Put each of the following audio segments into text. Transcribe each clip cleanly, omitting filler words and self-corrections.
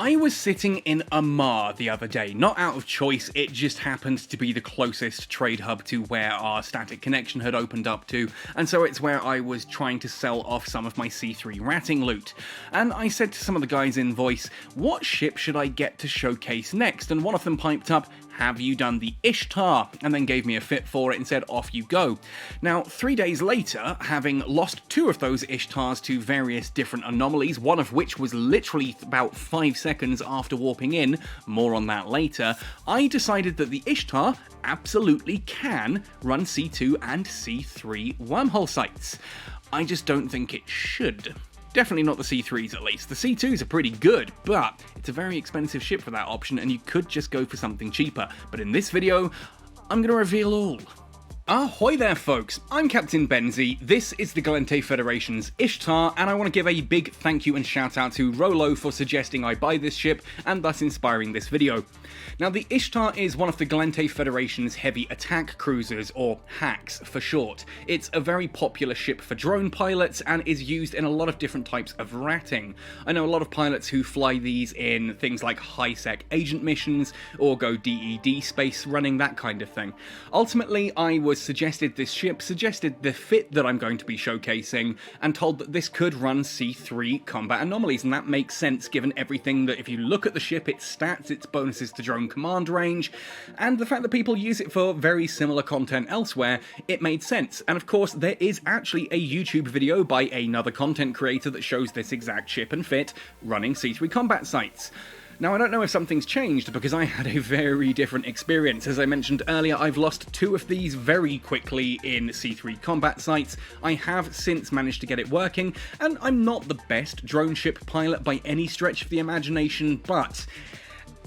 I was sitting in Amar the other day, not out of choice, it just happened to be the closest trade hub to where our static connection had opened up to, and so it's where I was trying to sell off some of my C3 ratting loot. And I said to some of the guys in voice, what ship should I get to showcase next? And one of them piped up, have you done the Ishtar? And then gave me a fit for it and said, off you go. Now, 3 days later, having lost 2 of those Ishtars to various different anomalies, one of which was literally about 5 seconds after warping in, more on that later, I decided that the Ishtar absolutely can run C2 and C3 wormhole sites. I just don't think it should. Definitely not the C3s at least. The C2s are pretty good, but it's a very expensive ship for that option and you could just go for something cheaper. But in this video, I'm going to reveal all. Ahoy there folks, I'm Captain Benzie, this is the Gallente Federation's Ishtar, and I want to give a big thank you and shout out to Rolo for suggesting I buy this ship and thus inspiring this video. Now the Ishtar is one of the Gallente Federation's heavy attack cruisers, or HACs for short. It's a very popular ship for drone pilots and is used in a lot of different types of ratting. I know a lot of pilots who fly these in things like high-sec agent missions or go DED space running, that kind of thing. Ultimately, I was suggested this ship, suggested the fit that I'm going to be showcasing, and told that this could run C3 combat anomalies, and that makes sense given everything that if you look at the ship, its stats, its bonuses to drone command range, and the fact that people use it for very similar content elsewhere, it made sense. And of course, there is actually a YouTube video by another content creator that shows this exact ship and fit running C3 combat sites. Now, I don't know if something's changed, because I had a very different experience. As I mentioned earlier, I've lost 2 of these very quickly in C3 combat sites. I have since managed to get it working, and I'm not the best drone ship pilot by any stretch of the imagination, but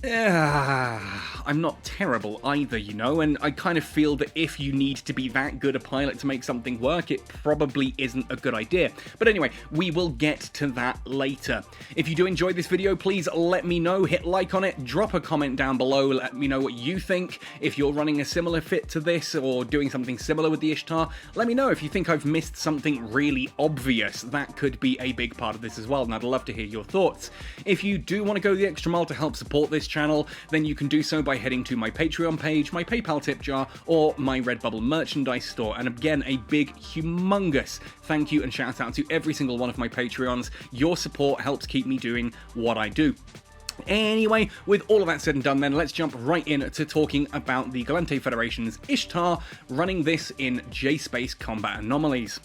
I'm not terrible either, you know, and I kind of feel that if you need to be that good a pilot to make something work, it probably isn't a good idea. But anyway, we will get to that later. If you do enjoy this video, please let me know, hit like on it, drop a comment down below, let me know what you think. If you're running a similar fit to this or doing something similar with the Ishtar, let me know if you think I've missed something really obvious. That could be a big part of this as well, and I'd love to hear your thoughts. If you do want to go the extra mile to help support this channel, then you can do so by heading to my Patreon page, my PayPal tip jar, or my Redbubble merchandise store. And again, a big, humongous thank you and shout out to every single one of my Patreons. Your support helps keep me doing what I do. Anyway, with all of that said and done then, let's jump right in to talking about the Gallente Federation's Ishtar, running this in J-Space Combat Anomalies.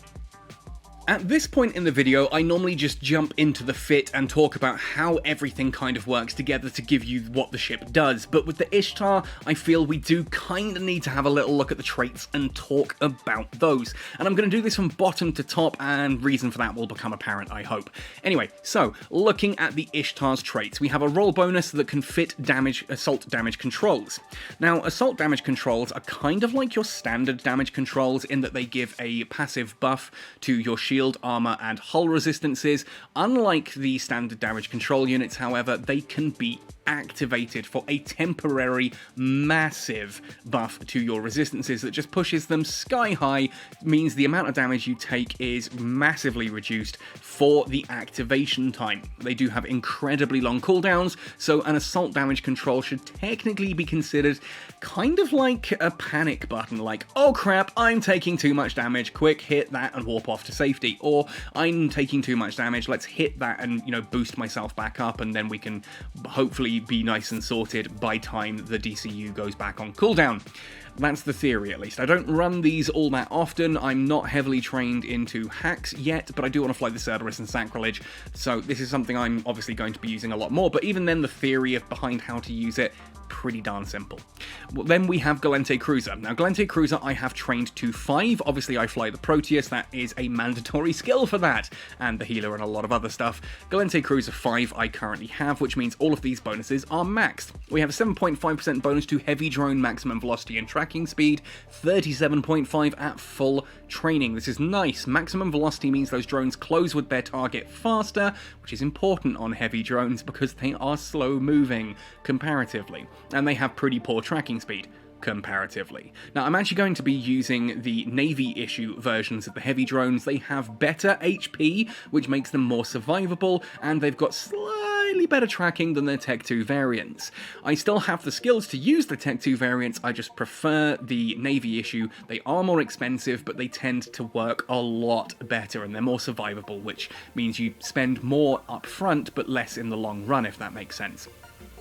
At this point in the video, I normally just jump into the fit and talk about how everything kind of works together to give you what the ship does, but with the Ishtar, I feel we do kind of need to have a little look at the traits and talk about those. And I'm going to do this from bottom to top, and reason for that will become apparent, I hope. Anyway, so, looking at the Ishtar's traits, we have a roll bonus that can fit assault damage controls. Now, assault damage controls are kind of like your standard damage controls in that they give a passive buff to your shield, armor, and hull resistances. Unlike the standard damage control units, however, they can be activated for a temporary massive buff to your resistances that just pushes them sky high, means the amount of damage you take is massively reduced for the activation time. They do have incredibly long cooldowns, so an assault damage control should technically be considered kind of like a panic button, like, oh crap, I'm taking too much damage, quick, hit that and warp off to safety, or I'm taking too much damage, let's hit that and, you know, boost myself back up, and then we can hopefully be nice and sorted by time the DCU goes back on cooldown. That's the theory, at least. I don't run these all that often. I'm not heavily trained into hacks yet, but I do want to fly the Cerberus and Sacrilege, so this is something I'm obviously going to be using a lot more, but even then the theory behind how to use it, pretty darn simple. Well, then we have Gallente Cruiser. Now, Gallente Cruiser I have trained to 5. Obviously, I fly the Proteus. That is a mandatory skill for that, and the Healer and a lot of other stuff. Gallente Cruiser 5 I currently have, which means all of these bonuses are maxed. We have a 7.5% bonus to heavy drone maximum velocity and tracking speed, 37.5 at full training. This is nice. Maximum velocity means those drones close with their target faster, which is important on heavy drones because they are slow moving comparatively, and they have pretty poor tracking speed comparatively. Now, I'm actually going to be using the Navy issue versions of the heavy drones. They have better HP, which makes them more survivable, and they've got slightly better tracking than their Tech 2 variants. I still have the skills to use the Tech 2 variants, I just prefer the Navy issue. They are more expensive, but they tend to work a lot better, and they're more survivable, which means you spend more up front, but less in the long run, if that makes sense.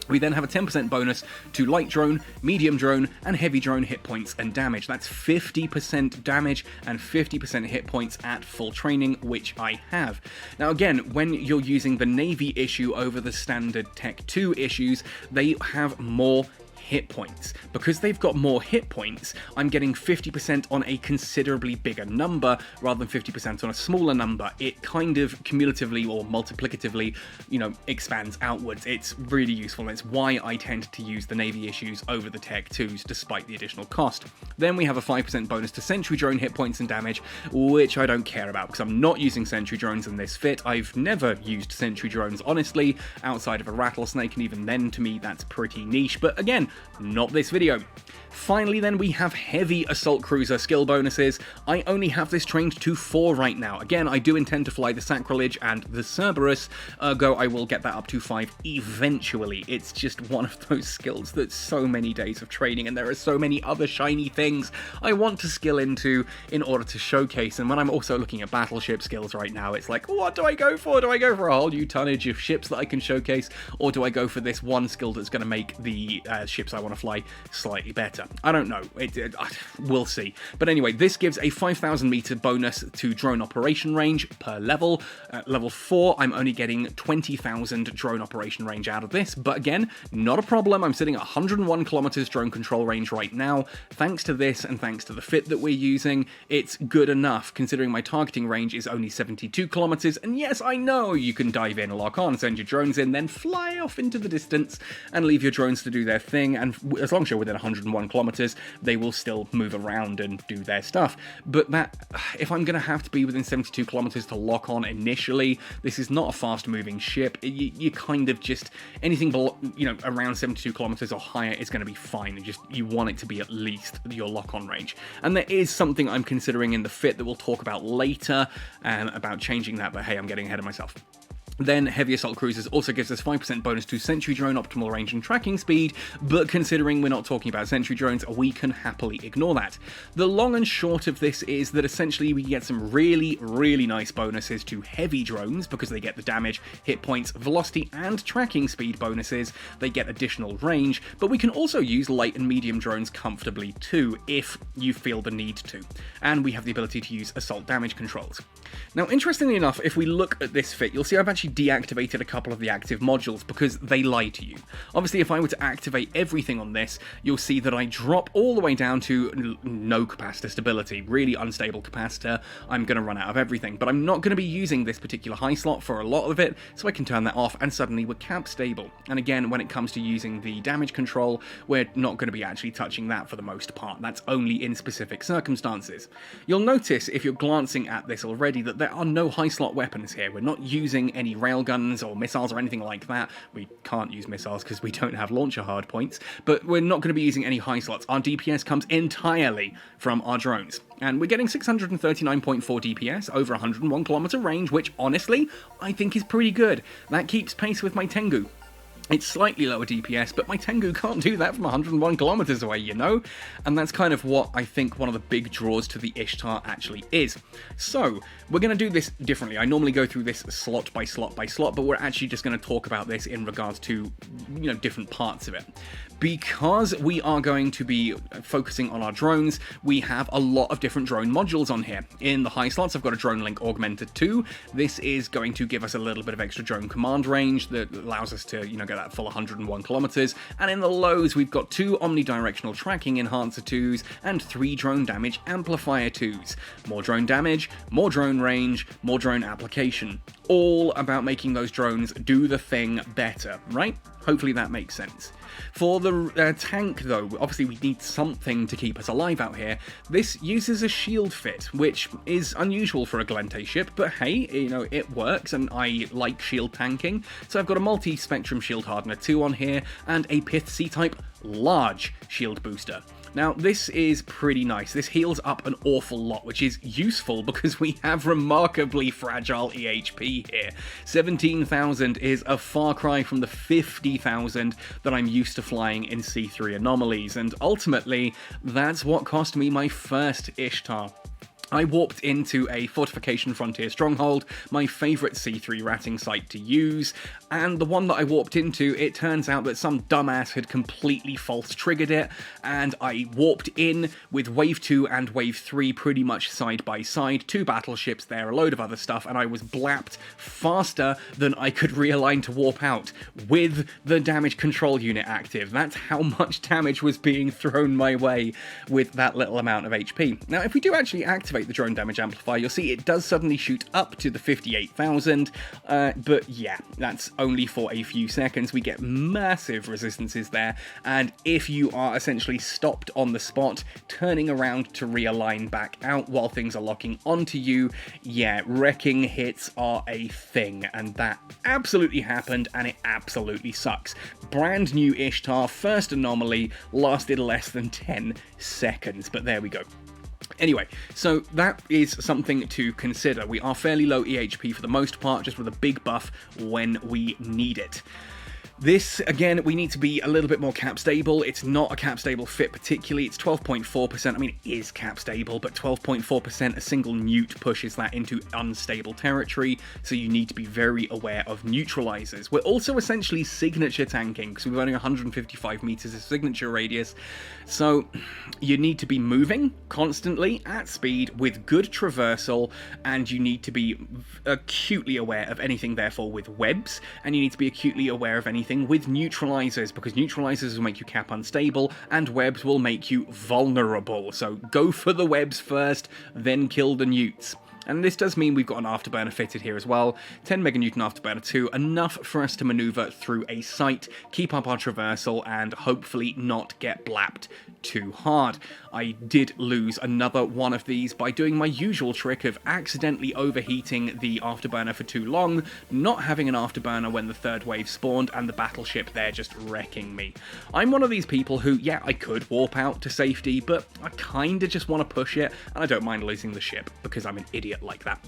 We then have a 10% bonus to light drone, medium drone, and heavy drone hit points and damage. That's 50% damage and 50% hit points at full training, which I have. Now again, when you're using the Navy issue over the standard Tech 2 issues, they have more hit points. Because they've got more hit points, I'm getting 50% on a considerably bigger number rather than 50% on a smaller number. It kind of cumulatively or multiplicatively, you know, expands outwards. It's really useful, and it's why I tend to use the Navy issues over the Tech 2s despite the additional cost. Then we have a 5% bonus to sentry drone hit points and damage, which I don't care about because I'm not using sentry drones in this fit. I've never used sentry drones, honestly, outside of a rattlesnake, and even then, to me, that's pretty niche. But again, not this video. Finally then, we have heavy assault cruiser skill bonuses. I only have this trained to 4 right now. Again, I do intend to fly the Sacrilege and the Cerberus, ergo I will get that up to 5 eventually. It's just one of those skills that's so many days of training, and there are so many other shiny things I want to skill into in order to showcase. And when I'm also looking at battleship skills right now, it's like, what do I go for? Do I go for a whole new tonnage of ships that I can showcase, or do I go for this one skill that's going to make the ships I want to fly slightly better? I don't know. We'll see. But anyway, this gives a 5,000 meter bonus to drone operation range per level. Level 4, I'm only getting 20,000 drone operation range out of this, but again, not a problem. I'm sitting at 101 kilometers drone control range right now. Thanks to this and thanks to the fit that we're using, it's good enough considering my targeting range is only 72 kilometers. And yes, I know you can dive in, lock on, send your drones in, then fly off into the distance and leave your drones to do their thing. And as long as you're within 101 kilometers, they will still move around and do their stuff. But that, if I'm going to have to be within 72 kilometers to lock on initially, this is not a fast moving ship. You kind of just, anything below, you know, around 72 kilometers or higher is going to be fine. You want it to be at least your lock on range. And there is something I'm considering in the fit that we'll talk about later, about changing that, but hey, I'm getting ahead of myself. Then heavy assault cruisers also gives us 5% bonus to sentry drone optimal range and tracking speed, but considering we're not talking about sentry drones, we can happily ignore that. The long and short of this is that essentially we get some really, really nice bonuses to heavy drones because they get the damage, hit points, velocity, and tracking speed bonuses. They get additional range, but we can also use light and medium drones comfortably too, if you feel the need to. And we have the ability to use assault damage controls. Now, interestingly enough, if we look at this fit, you'll see I've actually deactivated a couple of the active modules because they lie to you. Obviously, if I were to activate everything on this, you'll see that I drop all the way down to no capacitor stability, really unstable capacitor. I'm going to run out of everything, but I'm not going to be using this particular high slot for a lot of it, so I can turn that off and suddenly we're cap stable. And again, when it comes to using the damage control, we're not going to be actually touching that for the most part. That's only in specific circumstances. You'll notice if you're glancing at this already that there are no high slot weapons here. We're not using any railguns or missiles or anything like that. We can't use missiles because we don't have launcher hardpoints, but we're not going to be using any high slots. Our DPS comes entirely from our drones. And we're getting 639.4 DPS over 101 kilometer range, which honestly, I think is pretty good. That keeps pace with my Tengu. It's slightly lower DPS, but my Tengu can't do that from 101 kilometers away, you know? And that's kind of what I think one of the big draws to the Ishtar actually is. So, we're going to do this differently. I normally go through this slot by slot by slot, but we're actually just going to talk about this in regards to, you know, different parts of it. Because we are going to be focusing on our drones, we have a lot of different drone modules on here. In the high slots, I've got a Drone Link Augmentor II. This is going to give us a little bit of extra drone command range that allows us to, you know, get that full 101 kilometers. And in the lows, we've got 2 Omnidirectional Tracking Enhancer 2s and 3 Drone Damage Amplifier 2s. More drone damage, more drone range, more drone application. All about making those drones do the thing better, right? Hopefully that makes sense. For the tank, though, obviously we need something to keep us alive out here. This uses a shield fit, which is unusual for a Glente ship, but hey, you know, it works, and I like shield tanking. So I've got a Multispectrum shield Hardener 2 on here, and a Pith C-type large shield booster. Now, this is pretty nice. This heals up an awful lot, which is useful because we have remarkably fragile EHP here. 17,000 is a far cry from the 50,000 that I'm used to flying in C3 anomalies, and ultimately, that's what cost me my first Ishtar. I warped into a Fortification Frontier Stronghold, my favourite C3 ratting site to use, and the one that I warped into, it turns out that some dumbass had completely false triggered it, and I warped in with Wave 2 and Wave 3 pretty much side by side, 2 battleships there, a load of other stuff, and I was blapped faster than I could realign to warp out, with the damage control unit active. That's how much damage was being thrown my way with that little amount of HP. Now, if we do actually activate the drone damage amplifier, you'll see it does suddenly shoot up to the 58,000, but yeah, that's only for a few seconds. We get massive resistances there, and if you are essentially stopped on the spot, turning around to realign back out while things are locking onto you, yeah, wrecking hits are a thing, and that absolutely happened, and it absolutely sucks. Brand new Ishtar, first anomaly, lasted less than 10 seconds, but there we go. Anyway, so that is something to consider. We are fairly low EHP for the most part, just with a big buff when we need it. This, again, we need to be a little bit more cap stable. It's not a cap stable fit particularly. It's 12.4%. I mean, it is cap stable, but 12.4%, a single newt pushes that into unstable territory, so you need to be very aware of neutralizers. We're also essentially signature tanking, because we've only 155 meters of signature radius, so you need to be moving constantly at speed with good traversal, and you need to be acutely aware of anything, therefore, with webs, and you need to be acutely aware of anything with neutralizers, because neutralizers will make you cap unstable and webs will make you vulnerable. So go for the webs first, then kill the newts. And this does mean we've got an Afterburner fitted here as well. 10 meganewton Afterburner 2, enough for us to maneuver through a site, keep up our traversal, and hopefully not get blapped too hard. I did lose another one of these by doing my usual trick of accidentally overheating the Afterburner for too long, not having an Afterburner when the third wave spawned, and the battleship there just wrecking me. I'm one of these people who, yeah, I could warp out to safety, but I kinda just want to push it, and I don't mind losing the ship, because I'm an idiot like that.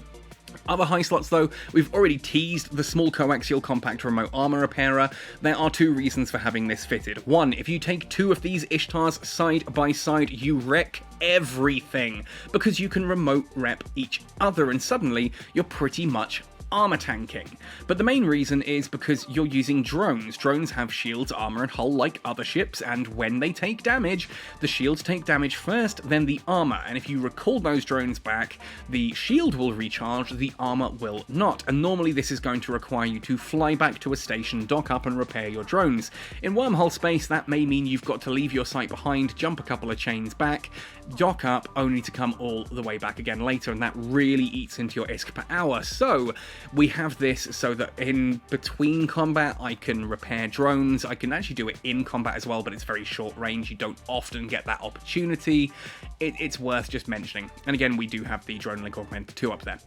Other high slots though, we've already teased the small coaxial compact remote armor repairer. There are 2 reasons for having this fitted. One, if you take 2 of these Ishtars side by side, you wreck everything, because you can remote rep each other and suddenly you're pretty much armor tanking. But the main reason is because you're using drones. Drones have shields, armor, and hull like other ships, and when they take damage, the shields take damage first, then the armor. And if you recall those drones back, the shield will recharge, the armor will not. And normally this is going to require you to fly back to a station, dock up, and repair your drones. In wormhole space, that may mean you've got to leave your site behind, jump a couple of chains back, dock up, only to come all the way back again later, and that really eats into your ISK per hour. So we have this so that in between combat I can repair drones. I can actually do it in combat as well, but it's very short range. You don't often get that opportunity. It's worth just mentioning. And again, we do have the Drone Link Augmentor 2 up there.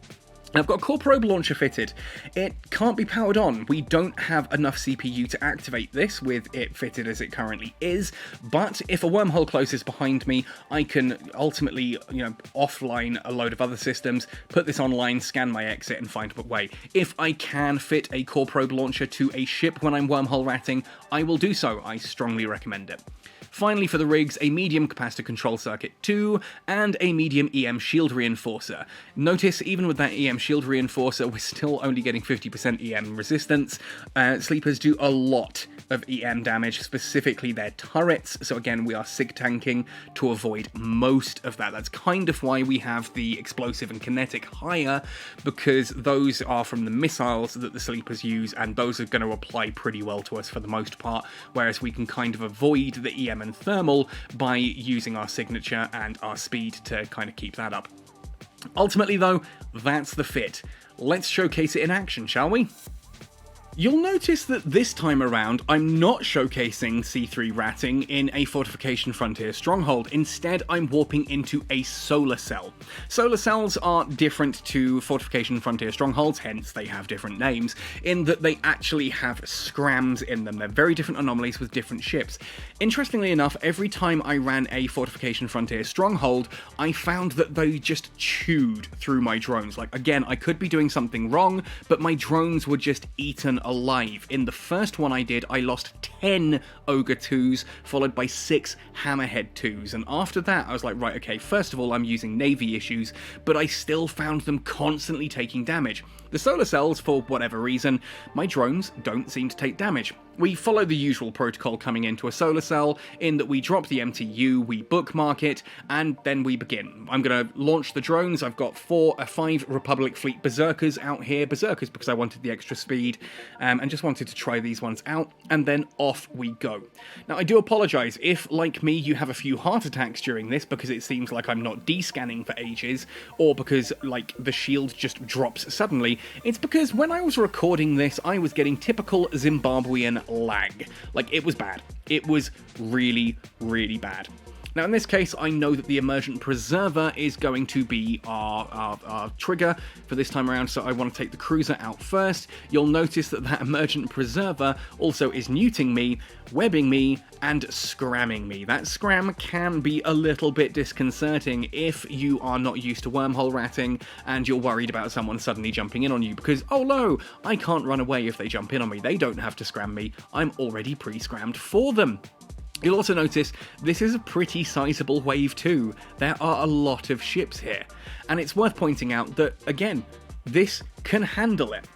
I've got a core probe launcher fitted. It can't be powered on. We don't have enough CPU to activate this with it fitted as it currently is, but if a wormhole closes behind me, I can ultimately, offline a load of other systems, put this online, scan my exit, and find a way. If I can fit a core probe launcher to a ship when I'm wormhole ratting, I will do so. I strongly recommend it. Finally, for the rigs, a medium capacitor control circuit 2 and a medium EM shield reinforcer. Notice, even with that EM shield reinforcer, we're still only getting 50% EM resistance. Sleepers do a lot of EM damage, specifically their turrets, so again, we are sig tanking to avoid most of that. That's kind of why we have the explosive and kinetic higher, because those are from the missiles that the sleepers use, and those are going to apply pretty well to us for the most part, whereas we can kind of avoid the EM and thermal by using our signature and our speed to kind of keep that up. Ultimately though, that's the fit. Let's showcase it in action, shall we? You'll notice that this time around, I'm not showcasing C3 ratting in a Fortification Frontier stronghold. Instead, I'm warping into a solar cell. Solar cells are different to Fortification Frontier strongholds, hence they have different names, in that they actually have scrams in them. They're very different anomalies with different ships. Interestingly enough, every time I ran a Fortification Frontier stronghold, I found that they just chewed through my drones. Like, again, I could be doing something wrong, but my drones were just eaten alive. In the first one I did, I lost 10 Ogre 2s, followed by 6 Hammerhead 2s, and after that I was like, right, okay, first of all I'm using Navy issues, but I still found them constantly taking damage. The solar cells, for whatever reason, my drones don't seem to take damage. We follow the usual protocol coming into a solar cell, in that we drop the MTU, we bookmark it, and then we begin. I'm going to launch the drones. I've got 5 Republic Fleet Berserkers out here. Berserkers because I wanted the extra speed, and just wanted to try these ones out, and then off we go. Now, I do apologise if, like me, you have a few heart attacks during this, because it seems like I'm not descanning for ages, or because, like, the shield just drops suddenly. It's because when I was recording this, I was getting typical Zimbabwean lag. Like, it was bad. It was really, really bad. Now, in this case, I know that the Emergent Preserver is going to be our trigger for this time around, so I want to take the cruiser out first. You'll notice that that Emergent Preserver also is neuting me, webbing me, and scramming me. That scram can be a little bit disconcerting if you are not used to wormhole ratting and you're worried about someone suddenly jumping in on you, because, oh no, I can't run away if they jump in on me. They don't have to scram me. I'm already pre-scrammed for them. You'll also notice this is a pretty sizable wave too. There are a lot of ships here. And it's worth pointing out that, again, this can handle it.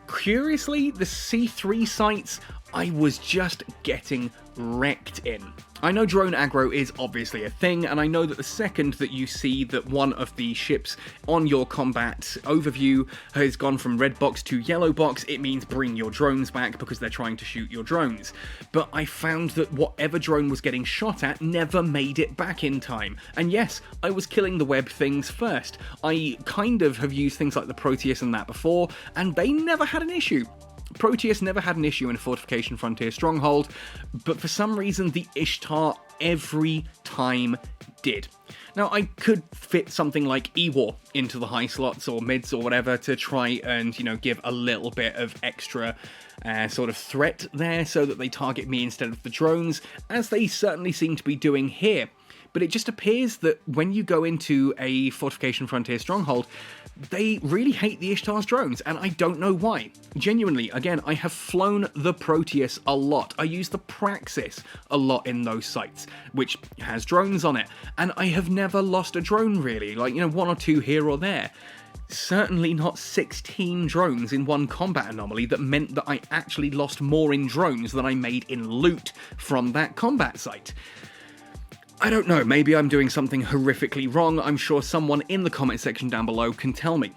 Curiously, the C3 sites I was just getting wrecked in. I know drone aggro is obviously a thing, and I know that the second that you see that one of the ships on your combat overview has gone from red box to yellow box, it means bring your drones back because they're trying to shoot your drones. But I found that whatever drone was getting shot at never made it back in time. And yes, I was killing the web things first. I kind of have used things like the Proteus and that before, and they never had an issue. Proteus never had an issue in a Fortification Frontier stronghold, but for some reason the Ishtar every time did. Now, I could fit something like E-War into the high slots or mids or whatever to try and, you know, give a little bit of extra sort of threat there so that they target me instead of the drones, as they certainly seem to be doing here. But it just appears that when you go into a Fortification Frontier stronghold, they really hate the Ishtar's drones, and I don't know why. Genuinely, again, I have flown the Proteus a lot. I use the Praxis a lot in those sites, which has drones on it, and I have never lost a drone really, like, you know, 1 or 2 here or there. Certainly not 16 drones in one combat anomaly that meant that I actually lost more in drones than I made in loot from that combat site. I don't know, maybe I'm doing something horrifically wrong. I'm sure someone in the comment section down below can tell me.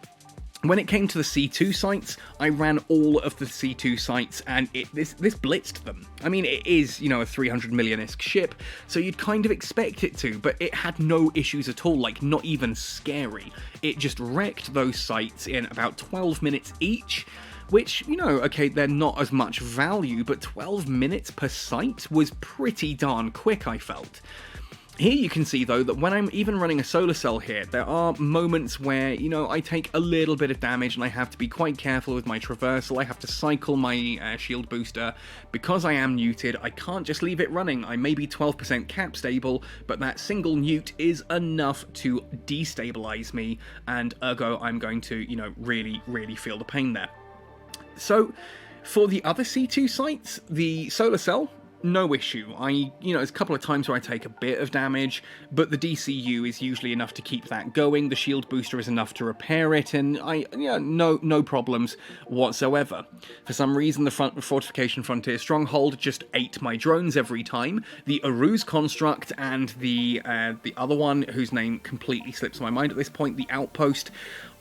When it came to the C2 sites, I ran all of the C2 sites, and this blitzed them. I mean, it is, you know, a 300 million-esque ship, so you'd kind of expect it to, but it had no issues at all, like, not even scary. It just wrecked those sites in about 12 minutes each, which, you know, okay, they're not as much value, but 12 minutes per site was pretty darn quick, I felt. Here you can see, though, that when I'm even running a solar cell here, there are moments where, you know, I take a little bit of damage and I have to be quite careful with my traversal. I have to cycle my shield booster. Because I am neuted, I can't just leave it running. I may be 12% cap stable, but that single neut is enough to destabilize me, and ergo I'm going to, you know, really, really feel the pain there. So, for the other C2 sites, the solar cell, no issue. There's a couple of times where I take a bit of damage, but the DCU is usually enough to keep that going. The shield booster is enough to repair it, and no problems whatsoever. For some reason, the Fortification Frontier Stronghold just ate my drones every time. The Aruz Construct and the other one, whose name completely slips my mind at this point, the Outpost.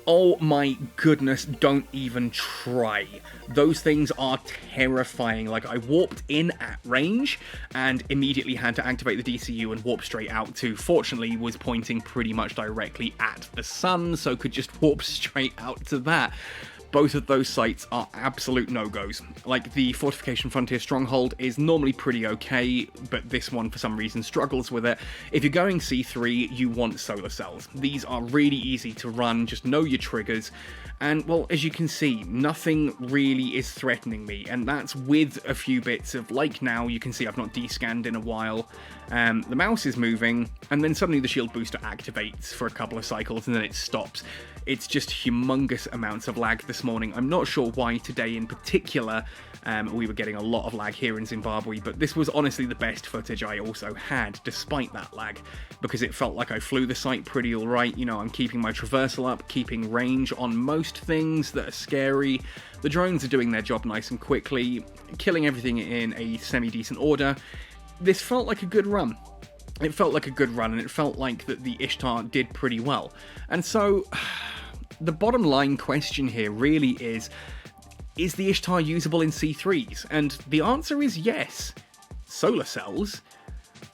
Oh my goodness, don't even try. Those things are terrifying. Like, I warped in at range and immediately had to activate the DCU and warp straight out to, fortunately, was pointing pretty much directly at the sun, so could just warp straight out to that. both of those sites are absolute no-goes. Like, the Fortification Frontier Stronghold is normally pretty okay, but this one for some reason struggles with it. If you're going C3, you want solar cells. These are really easy to run, just know your triggers, and, well, as you can see, nothing really is threatening me, and that's with a few bits of, like now, you can see I've not descanned in a while, the mouse is moving, and then suddenly the shield booster activates for a couple of cycles, and then it stops. It's just humongous amounts of lag this morning. I'm not sure why today in particular we were getting a lot of lag here in Zimbabwe, but this was honestly the best footage I also had, despite that lag, because it felt like I flew the site pretty alright. You know, I'm keeping my traversal up, keeping range on most things that are scary. The drones are doing their job nice and quickly, killing everything in a semi-decent order. This felt like a good run. It felt like a good run, and it felt like that the Ishtar did pretty well. And so, the bottom line question here really is the Ishtar usable in C3s? And the answer is yes. Solar cells.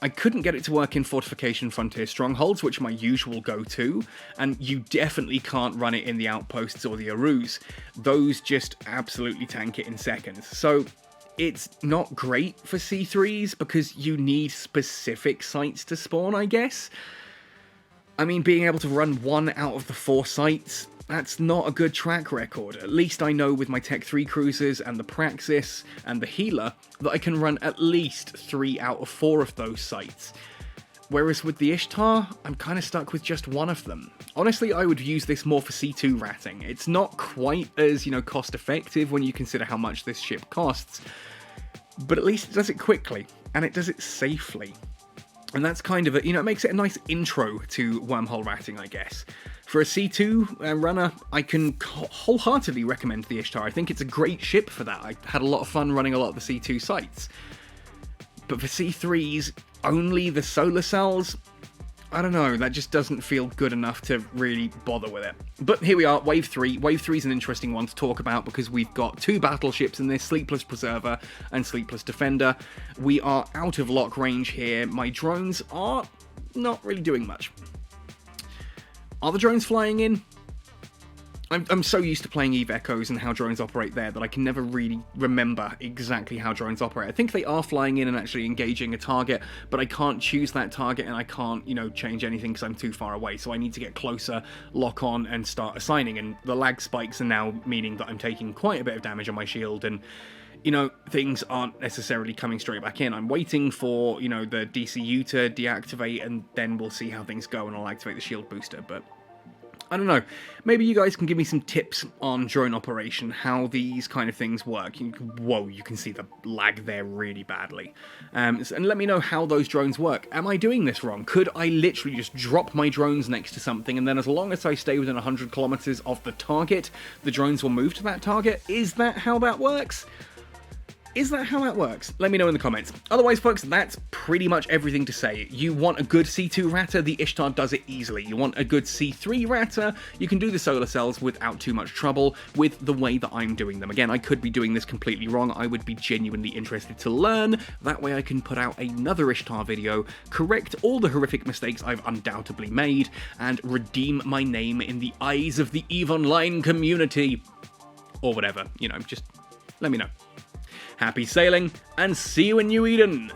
I couldn't get it to work in Fortification Frontier Strongholds, which are my usual go-to, and you definitely can't run it in the Outposts or the Arus. Those just absolutely tank it in seconds. So, it's not great for C3s because you need specific sites to spawn, I guess. I mean, being able to run 1 out of the 4 sites, that's not a good track record. At least I know with my Tech 3 cruisers and the Praxis and the Healer that I can run at least 3 out of 4 of those sites. Whereas with the Ishtar, I'm kind of stuck with just 1 of them. Honestly, I would use this more for C2 ratting. It's not quite as, you know, cost effective when you consider how much this ship costs, but at least it does it quickly, and it does it safely. And that's kind of it makes it a nice intro to wormhole ratting, I guess. For a C2 runner, I can wholeheartedly recommend the Ishtar. I think it's a great ship for that. I had a lot of fun running a lot of the C2 sites. But for C3s, only the solar cells? I don't know, that just doesn't feel good enough to really bother with it. But here we are, Wave 3. Wave 3 is an interesting one to talk about because we've got 2 battleships in this, Sleepless Preserver and Sleepless Defender. We are out of lock range here. My drones are not really doing much. Are the drones flying in? I'm so used to playing Eve Echoes and how drones operate there that I can never really remember exactly how drones operate. I think they are flying in and actually engaging a target, but I can't choose that target and I can't, change anything because I'm too far away. So I need to get closer, lock on, and start assigning. And the lag spikes are now meaning that I'm taking quite a bit of damage on my shield and things aren't necessarily coming straight back in. I'm waiting for, the DCU to deactivate and then we'll see how things go and I'll activate the shield booster, but I don't know, maybe you guys can give me some tips on drone operation, how these kind of things work. Whoa, you can see the lag there really badly. And let me know how those drones work. Am I doing this wrong? Could I literally just drop my drones next to something and then as long as I stay within 100 kilometers of the target, the drones will move to that target? Is that how that works? Is that how that works? Let me know in the comments. Otherwise, folks, that's pretty much everything to say. You want a good C2 ratter, the Ishtar does it easily. You want a good C3 ratter, you can do the solar cells without too much trouble with the way that I'm doing them. Again, I could be doing this completely wrong. I would be genuinely interested to learn. That way I can put out another Ishtar video, correct all the horrific mistakes I've undoubtedly made, and redeem my name in the eyes of the EVE Online community. Or whatever, just let me know. Happy sailing, and see you in New Eden!